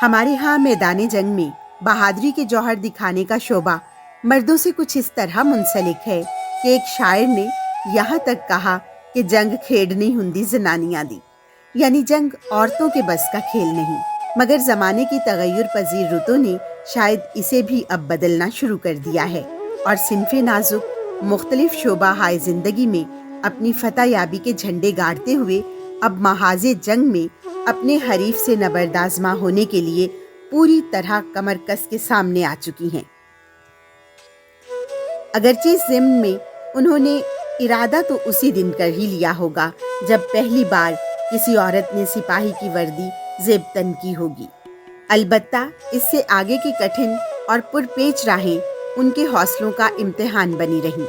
हमारे यहाँ मैदान जंग में बहादुरी के जौहर दिखाने का शोभा मर्दों से कुछ इस तरह मुंसलिक है कि एक शायर ने यहाँ तक कहा कि जंग खेड़नी हुंदी जनानियां दी, यानी जंग औरतों के बस का खेल नहीं। मगर ज़माने की तगय्युर पजीर रुतों ने शायद इसे भी अब बदलना शुरू कर दिया है और सिन्फ़े नाजुक मुख्तलिफ शोबा हाय ज़िंदगी में अपनी फतह याबी के झंडे गाड़ते हुए अब महाज़े जंग में अपने हरीफ से नबरदाज़मा होने के लिए पूरी तरह कमर कस के सामने आ चुकी हैं। अगरचे ज़िम्न में उन्होंने इरादा तो उसी दिन कर ही लिया होगा जब पहली बार किसी औरत ने सिपाही की वर्दी ज़ेब-तन की होगी। अलबत्ता इससे आगे की कठिन और पुरपेच राहें उनके हौसलों का इम्तिहान बनी रहीं,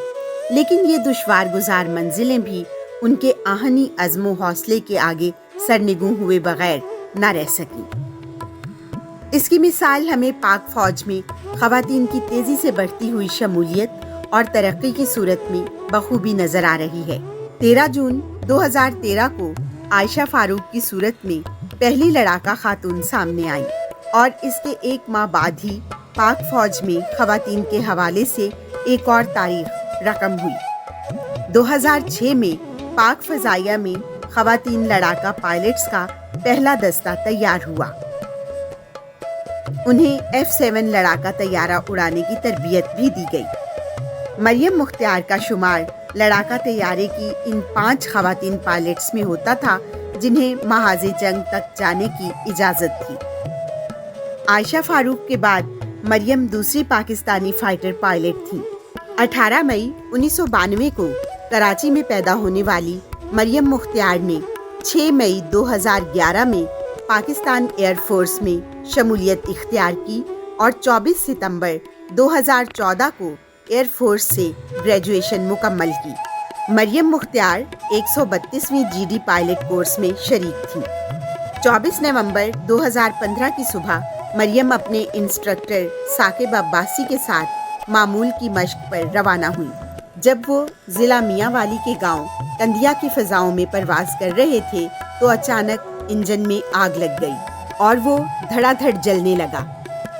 लेकिन ये दुश्वार गुजार मंजिलें भी उनके आहनी अज़्म व हौसले के आगे सरनिगूं हुए बगैर न रह सकी। इसकी मिसाल हमें पाक फौज में ख़वातीन की तेज़ी से बढ़ती हुई शमूलियत और तरक्की की सूरत में बखूबी नज़र आ रही है। 13 जून 2013 को आयशा फारूक की सूरत में पहली लड़ाका खातून सामने आई और इसके एक माह बाद ही पाक फौज में ख़वातीन के हवाले से एक और तारीख रकम हुई। 2006 में पाक फ़ज़ाइया में ख़वातीन लड़ाका पायलट्स का पहला दस्ता तैयार हुआ। उन्हें F-7 लड़ाका तैयारा उड़ाने की तरबियत भी दी गई। मरियम मुख्तियार का शुमार लड़ाका तैयारे की इन 5 ख़वातीन पायलट्स में होता था जिन्हें महाज़े जंग तक जाने की इजाज़त थी। आयशा फारूक के बाद मरियम दूसरी पाकिस्तानी फाइटर पायलट थीं। 18 मई 1992 को कराची में पैदा होने वाली मरियम मुख्तियार ने 6 मई 2011 में पाकिस्तान एयरफोर्स में शमूलियत इख्तियार की और 24 सितंबर 2014 को एयरफोर्स से ग्रेजुएशन मुकम्मल की। Maryam Mukhtiar 132वीं GD pilot course में शरीक थी। 24 नवंबर 2015 की सुबह मरियम अपने इंस्ट्रक्टर साकिब अब्बासी के साथ मामूल की मश्क पर रवाना हुई। जब वो ज़िला मियांवाली के गांव कंदिया की फ़ज़ाओं में परवाज़ कर रहे थे तो अचानक इंजन में आग लग गई और वो धड़ाधड़ जलने लगा।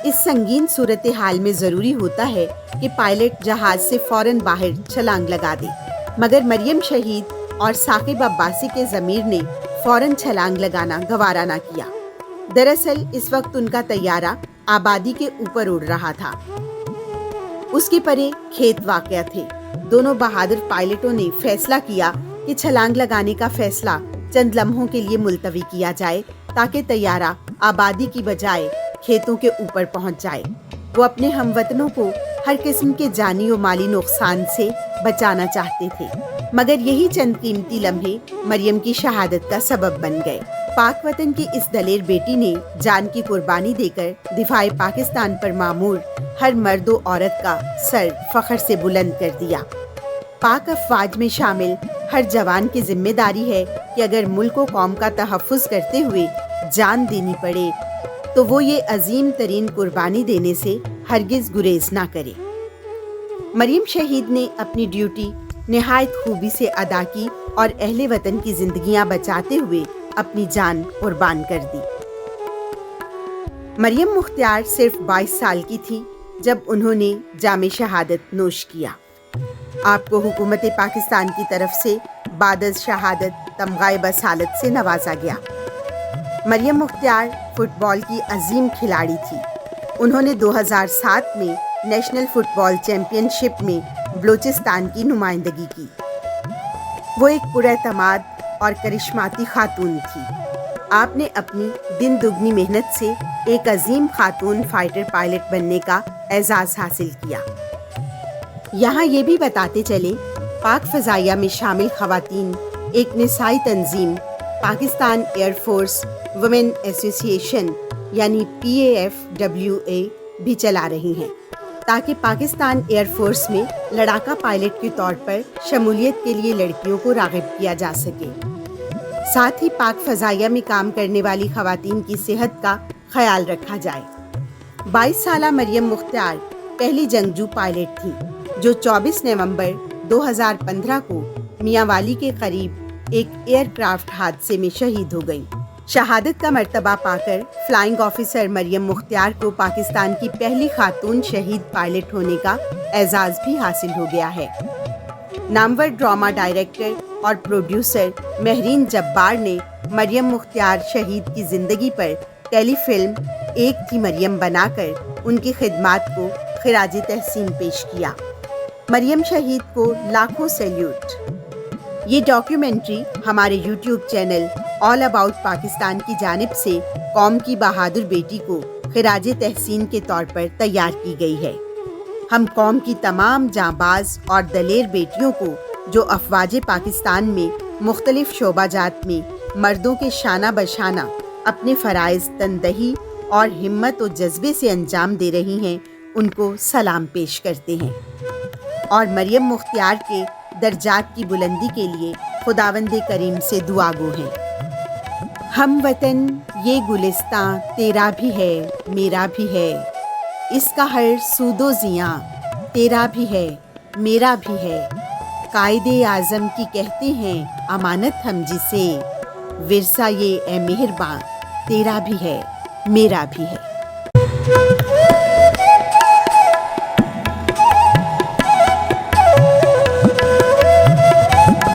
इस संगीन सूरत हाल में ज़रूरी होता है कि पायलट जहाज़ से फ़ौरन बाहर छलांग लगा दे, मगर मरियम शहीद और साकिब अब्बासी के ज़मीर ने फ़ौरन छलांग लगाना गवारा ना किया। दरअसल इस वक्त उनका तैयारा आबादी के ऊपर उड़ रहा था। उसके परे खेत वाक़या थे। दोनों बहादुर पायलटों ने फैसला किया कि छलांग लगाने का फैसला चंद लम्हों के लिए मुलतवी किया जाए ताकि तैयारा आबादी की बजाय खेतों के ऊपर पहुंच जाए। वो अपने हमवतनों को हर किस्म के जानी और माली नुकसान से बचाना चाहते थे, मगर यही चंद कीमती लम्हे मरियम की शहादत का सबब बन गए। पाक वतन की इस दलेर बेटी ने जान की कुर्बानी देकर दिफाए पाकिस्तान पर मामूर हर मर्द और औरत का सर फख्र से बुलंद कर दिया। पाक अफवाज में शामिल हर जवान की जिम्मेदारी है कि अगर मुल्क व कौम का तहफ़्फ़ुज़ करते हुए जान देनी पड़े तो वो ये अजीम तरीन कुर्बानी देने से हरगिज़ गुरेज ना करे। मरियम शहीद ने अपनी ड्यूटी निहायत खूबी से अदा की और अहले वतन की जिंदगियां बचाते हुए अपनी जान कुर्बान कर दी। मरियम मुख्तियार सिर्फ 22 साल की थी जब उन्होंने जामे शहादत नोश किया। आपको हुकूमत पाकिस्तान की तरफ से बादज़ शहादत तमग़ाए बसालत से नवाजा गया। मरियम मुख्तियार फुटबॉल की अजीम खिलाड़ी थी। उन्होंने 2007 में नेशनल फुटबॉल चैम्पियनशिप में बलूचिस्तान की नुमाइंदगी की। वो एक पुरएतमाद और करिश्माती खातून थी। आपने अपनी दिन दुगनी मेहनत से एक अजीम खातून फाइटर पायलट बनने का एजाज़ हासिल किया। यहाँ ये भी बताते चले, पाक फ़ज़ाइया में शामिल ख़वातीन एक निसाई तंजीम पाकिस्तान एयरफोर्स वुमेन एसोसिएशन यानी PAFWA भी चला रही हैं ताकि पाकिस्तान एयरफोर्स में लड़ाका पायलट के तौर पर शमूलियत के लिए लड़कियों को राग़िब किया जा सके। साथ ही पाक फ़ज़ाइया में काम करने वाली ख़वातीन की सेहत का ख्याल रखा जाए। 22 साला मरियम मुख्तियार पहली जंगजू पायलट थी जो 24 नवंबर 2015 को मियांवाली के करीब एक एयरक्राफ्ट हादसे में शहीद हो गई। शहादत का मर्तबा पाकर फ्लाइंग ऑफिसर मरियम मुख्तियार को पाकिस्तान की पहली खातून शहीद पायलट होने का एजाज़ भी हासिल हो गया है। नामवर ड्रामा डायरेक्टर और प्रोड्यूसर महरीन जब्बार ने मरियम मुख्तियार शहीद की ज़िंदगी पर टेलीफिल्म एक थी मरियम बनाकर उनकी खिदमात को खिराज तहसीन पेश किया। मरियम शहीद को लाखों सैल्यूट। ये डॉक्यूमेंट्री हमारे YouTube channel all about Pakistan की जानिब से कौम की बहादुर बेटी को खिराज तहसीन के तौर पर तैयार की गई है। हम कौम की तमाम जांबाज और दलेर बेटियों को जो अफवाज पाकिस्तान में मुख्तलिफ शोबाजात में मर्दों के शाना बशाना अपने फ़राइज़ तनदही और हिम्मत और जज्बे से अंजाम दे रही हैं, उनको सलाम पेश करते हैं और मरियम मुख्तियार के दर्जात की बुलंदी के लिए खुदावंद करीम से दुआ गो हैं। हम वतन ये गुलिस्तां तेरा भी है मेरा भी है, इसका हर सूदो ज़ियां तेरा भी है मेरा भी है। कायदे आज़म की कहते हैं अमानत हम जिसे, विरसा ये ए मेहरबान तेरा भी है मेरा भी है।